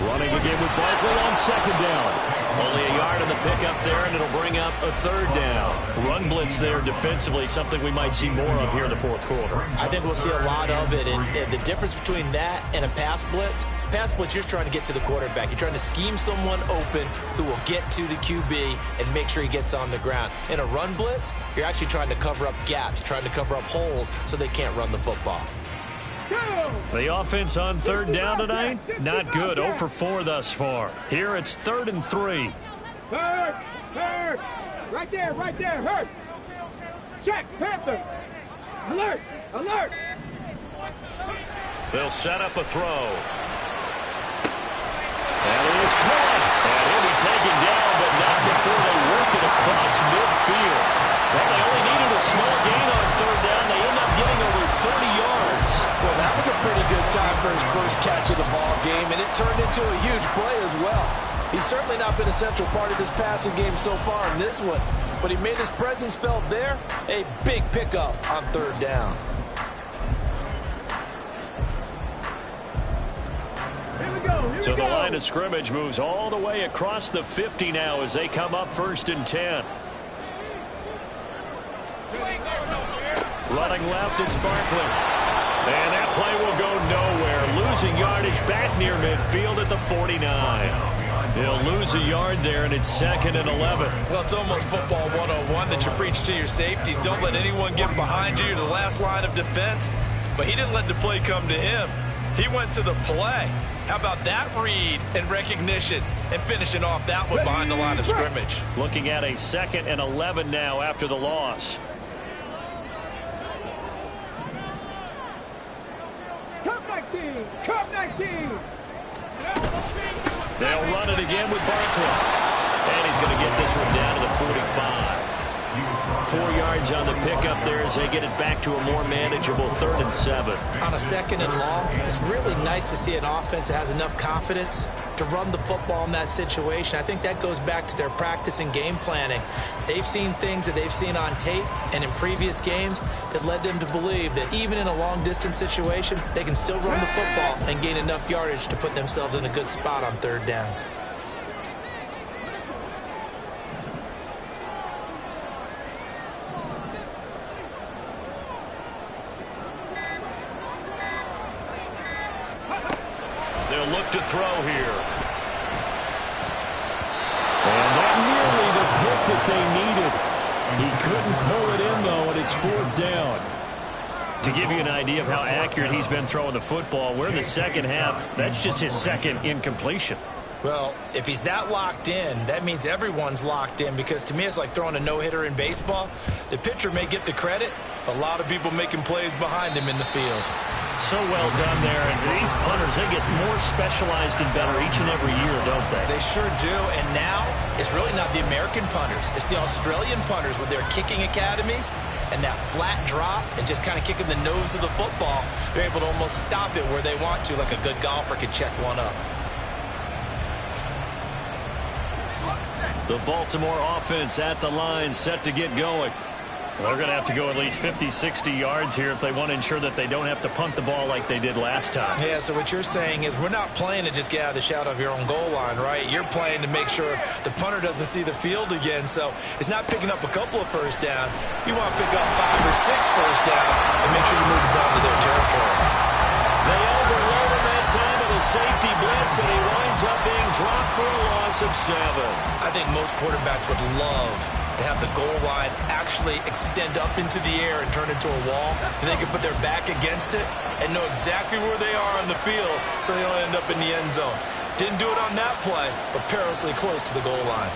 Running again with Barkley on 2nd down. Only a yard on the pickup there, and it'll bring up a 3rd down. Run blitz there defensively, something we might see more of here in the 4th quarter. I think we'll see a lot of it, and the difference between that and a pass blitz, you're just trying to get to the quarterback. You're trying to scheme someone open who will get to the QB and make sure he gets on the ground. In a run blitz, you're actually trying to cover up gaps, trying to cover up holes so they can't run the football. The offense on 3rd down tonight, not good. 0 for 4 thus far. Here it's 3rd and 3. Hurt. Right there, hurt. Check, Panther. Alert. They'll set up a throw. And it is caught. And he'll be taken down, but not before they work it across midfield. Well, they only needed a small gain on 3rd down. They end up getting over 30 yards. Well, that was a pretty good time for his first catch of the ball game, and it turned into a huge play as well. He's certainly not been a central part of this passing game so far in this one, but he made his presence felt there. A big pickup on 3rd down. So the line of scrimmage moves all the way across the 50 now as they come up 1st and 10. Running left, it's Barkley. And that play will go nowhere. Losing yardage back near midfield at the 49. He'll lose a yard there, and it's 2nd and 11. Well, it's almost football 101 that you preach to your safeties. Don't let anyone get behind you to the last line of defense. But he didn't let the play come to him. He went to the play. How about that read and recognition and finishing off that one behind the line of scrimmage? Looking at a 2nd and 11 now after the loss. Cup 19. They'll run it again with Barkley. And he's going to get this one down to the 45. 4 yards on the pickup there as they get it back to a more manageable 3rd and 7. On a 2nd and long, it's really nice to see an offense that has enough confidence to run the football in that situation. I think that goes back to their practice and game planning. They've seen things that they've seen on tape and in previous games that led them to believe that even in a long-distance situation, they can still run the football and gain enough yardage to put themselves in a good spot on 3rd down. They'll look to throw here. And that nearly the pick that they needed. He couldn't pull it in, though, and it's 4th down. To give you an idea of how accurate he's been throwing the football, we're in the 2nd half. That's just his 2nd incompletion. Well, if he's that locked in, that means everyone's locked in, because to me it's like throwing a no-hitter in baseball. The pitcher may get the credit, A lot of people making plays behind him in the field. So well done there. And these punters, they get more specialized and better each and every year, don't they? They sure do. And now it's really not the American punters. It's the Australian punters with their kicking academies and that flat drop and just kind of kicking the nose of the football. They're able to almost stop it where they want to, like a good golfer could check one up. The Baltimore offense at the line, set to get going. They're going to have to go at least 50, 60 yards here if they want to ensure that they don't have to punt the ball like they did last time. Yeah, so what you're saying is we're not playing to just get out of the shadow of your own goal line, right? You're playing to make sure the punter doesn't see the field again. So it's not picking up a couple of first downs. You want to pick up 5 or 6 first downs and make sure you move the ball to their territory. They overload him that time with a safety blitz, and he winds up being dropped for a loss of 7. I think most quarterbacks would love to have the goal line actually extend up into the air and turn into a wall, and they can put their back against it and know exactly where they are on the field so they don't end up in the end zone. Didn't do it on that play, but perilously close to the goal line.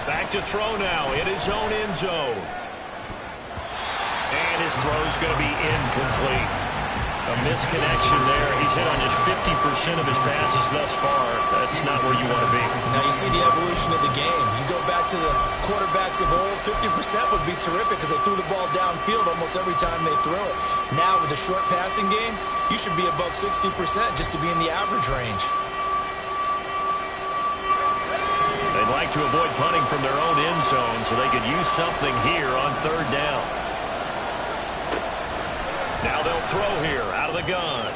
Back to throw now in his own end zone. And his throw's going to be incomplete. A misconnection there. He's hit on just 50% of his passes thus far. That's not where you want to be. Now you see the evolution of the game. You go back to the quarterbacks of old, 50% would be terrific because they threw the ball downfield almost every time they throw it. Now with the short passing game, you should be above 60% just to be in the average range. They'd like to avoid punting from their own end zone so they could use something here on 3rd down. Now they'll throw here out of the gun.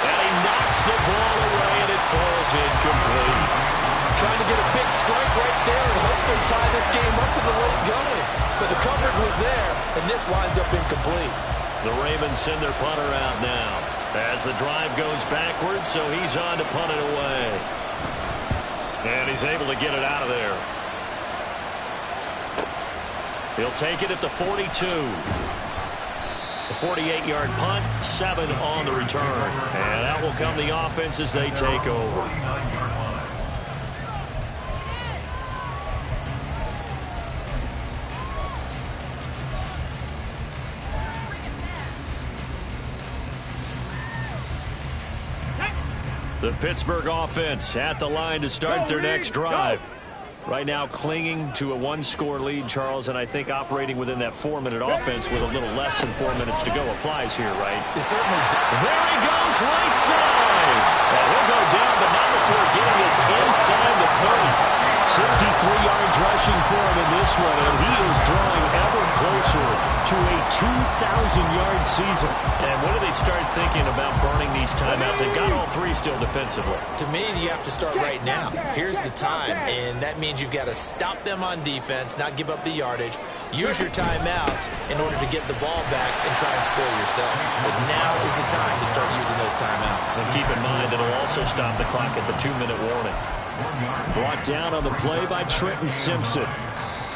And he knocks the ball away, and it falls incomplete. Trying to get a big strike right there and hopefully tie this game up with the late going. But the coverage was there, and this winds up incomplete. The Ravens send their punter out now as the drive goes backwards, so he's on to punt it away. And he's able to get it out of there. He'll take it at the 42. A 48-yard punt, 7 on the return. And out will come the offense as they take over. The Pittsburgh offense at the line to start their next drive. Right now clinging to a 1-score lead, Charles, and I think operating within that 4-minute offense with a little less than 4 minutes to go applies here, right? It certainly does. There he goes, right side. And he'll go down, but not before getting us inside the 30. 63 yards rushing for him in this one, and he is drawing ever closer to a 2,000-yard season. And when do they start thinking about burning these timeouts? They've got all 3 still defensively. To me, you have to start right now. Here's the time, and that means you've got to stop them on defense, not give up the yardage, use your timeouts in order to get the ball back and try and score yourself. But now is the time to start using those timeouts. And keep in mind, it'll also stop the clock at the 2-minute warning. Brought down on the play by Trenton Simpson.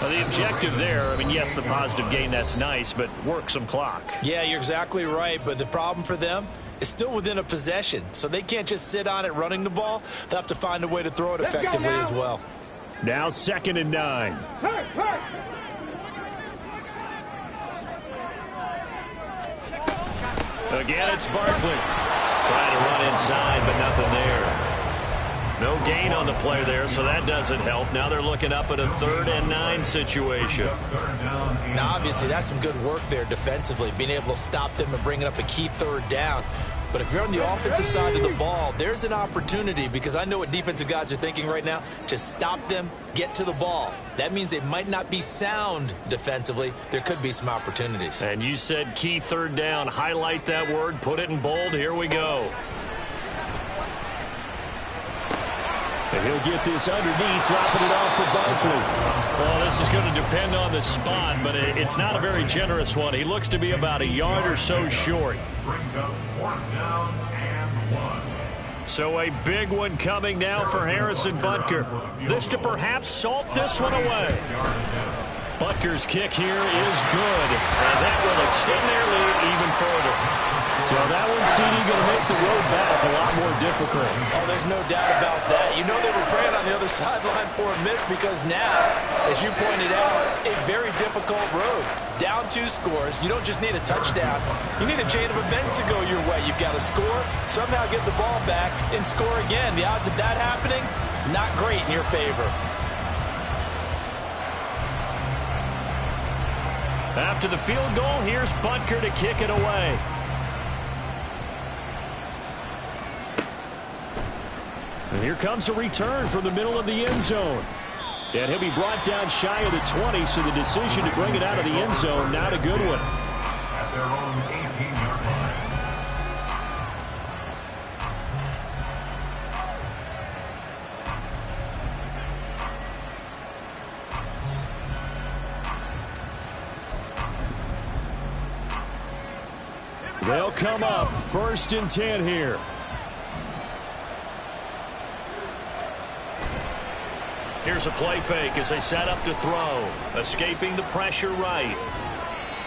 Well, the objective there, I mean, yes, the positive gain, that's nice, but work some clock. Yeah, you're exactly right, but the problem for them is still within a possession, so they can't just sit on it running the ball. They'll have to find a way to throw it effectively as well. Now 2nd and 9. Again, it's Barkley. Trying to run inside, but nothing there. No gain on the play there, so that doesn't help. Now they're looking up at a 3rd and 9 situation. Now, obviously, that's some good work there defensively, being able to stop them and bringing up a key 3rd down. But if you're on the offensive side of the ball, there's an opportunity, because I know what defensive guys are thinking right now. Just stop them, get to the ball. That means they might not be sound defensively. There could be some opportunities. And you said key 3rd down. Highlight that word, put it in bold. Here we go. And he'll get this underneath, dropping it off for Barkley. Well, this is going to depend on the spot, but it's not a very generous one. He looks to be about a yard or so short. So a big one coming now for Harrison Butker. This to perhaps salt this one away. Butker's kick here is good, and that will extend their lead even further. So that one's CD going to make the road back a lot more difficult. Oh, there's no doubt about that. You know they were praying on the other sideline for a miss because now, as you pointed out, a very difficult road. Down 2 scores. You don't just need a touchdown. You need a chain of events to go your way. You've got to score, somehow get the ball back, and score again. The odds of that happening, not great in your favor. After the field goal, here's Butker to kick it away. And here comes a return from the middle of the end zone. And he'll be brought down shy of the 20, so the decision to bring it out of the end zone, not a good one. At their own 18-yard line. They'll come up 1st and 10 here. Here's a play fake as they set up to throw. Escaping the pressure right.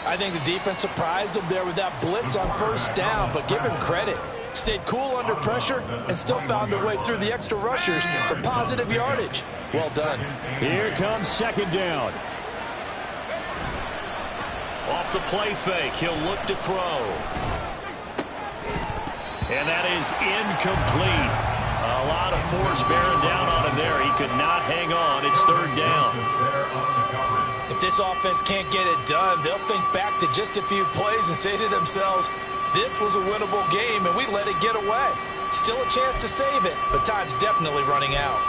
I think the defense surprised him there with that blitz on 1st down, but give him credit. Stayed cool under pressure and still found a way through the extra rushers for positive yardage. Well done. Here comes 2nd down. Off the play fake, he'll look to throw. And that is incomplete. A lot of force bearing down on him there. He could not hang on. It's 3rd down. If this offense can't get it done, they'll think back to just a few plays and say to themselves, this was a winnable game and we let it get away. Still a chance to save it, but time's definitely running out.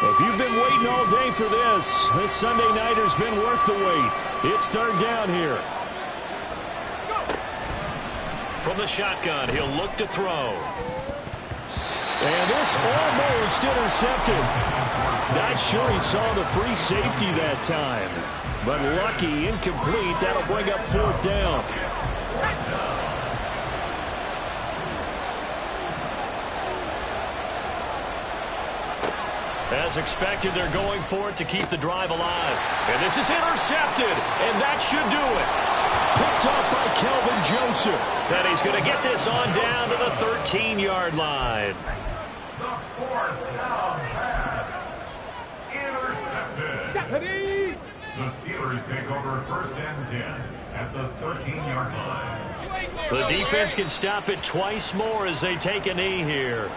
If you've been waiting all day for this Sunday nighter's been worth the wait. It's 3rd down here. From the shotgun, he'll look to throw. And this almost intercepted. Not sure he saw the free safety that time. But lucky, incomplete. That'll bring up 4th down. As expected, they're going for it to keep the drive alive. And this is intercepted, and that should do it. Picked up by Kelvin Joseph. And he's going to get this on down to the 13-yard line. The 4th down pass. Intercepted. The Steelers take over 1st and 10 at the 13-yard line. The defense can stop it twice more as they take a knee here.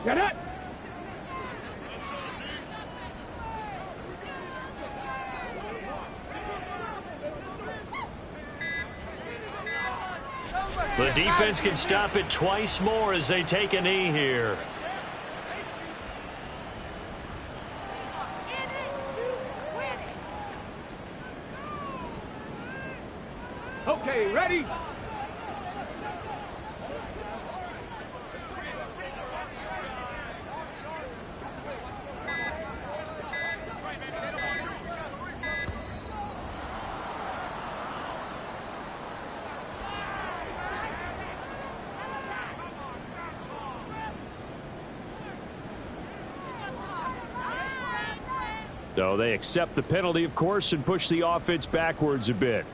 Get it! The defense can stop it twice more as they take a knee here. Okay, ready? So they accept the penalty, of course, and push the offense backwards a bit.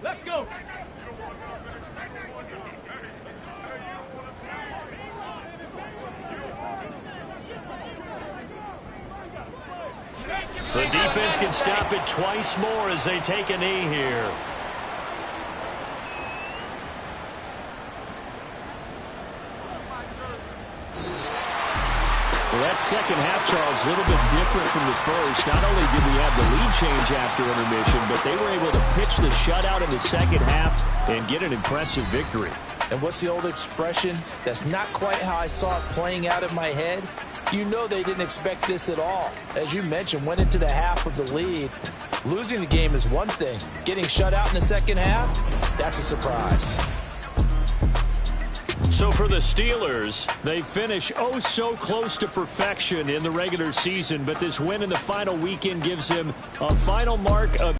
Let's go! The defense can stop it twice more as they take a knee here. Well, that second half, Charles, a little bit different from the first. Not only did we have the lead change after intermission, but they were able to pitch the shutout in the second half and get an impressive victory. And what's the old expression? That's not quite how I saw it playing out in my head. You know they didn't expect this at all. As you mentioned, went into the half with the lead. Losing the game is one thing. Getting shut out in the second half, that's a surprise. So for the Steelers, they finish oh so close to perfection in the regular season, but this win in the final weekend gives him a final mark of